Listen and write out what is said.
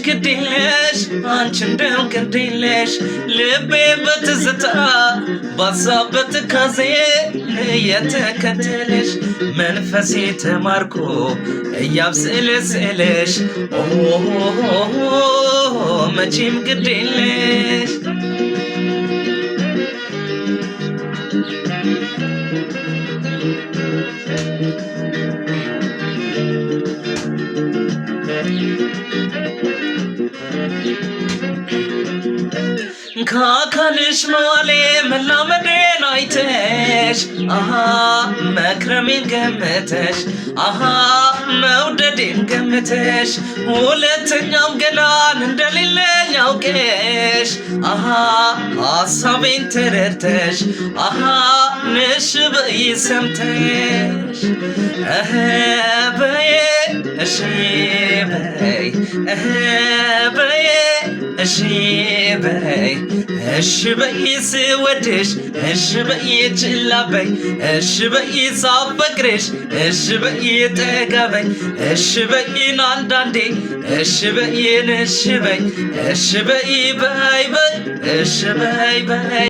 ግዴለሽ አንቺ እንደው ግዴለሽ ልቤ በትዝታ ባሳብ በትካዜ የተከተለሽ መንፈሴ ተማርኮ እያብሰለሰለሽ መቼም ግዴለሽ ካካልሽ መዋሌ መላመዴን አይተሽ መክረሜን ገምተሽ መውደዴን ገምተሽ ሁለተኛም ገላን እንደሌለኝ አውቀሽ ሐሳቤን ተረድተሽ ንሽ በይ ሰምተሽ በዬ እሺ በይ በዬ እሺ በይ ስወድሽ እሺ በይ ችላ በይ እሺ በይ ሳፈቅርሽ እሺ በይ ጠጋ በይ እሺ በይን አንዳንዴ እሺ በይን እሺ በይ እሺ በይ በይ እሺ በይ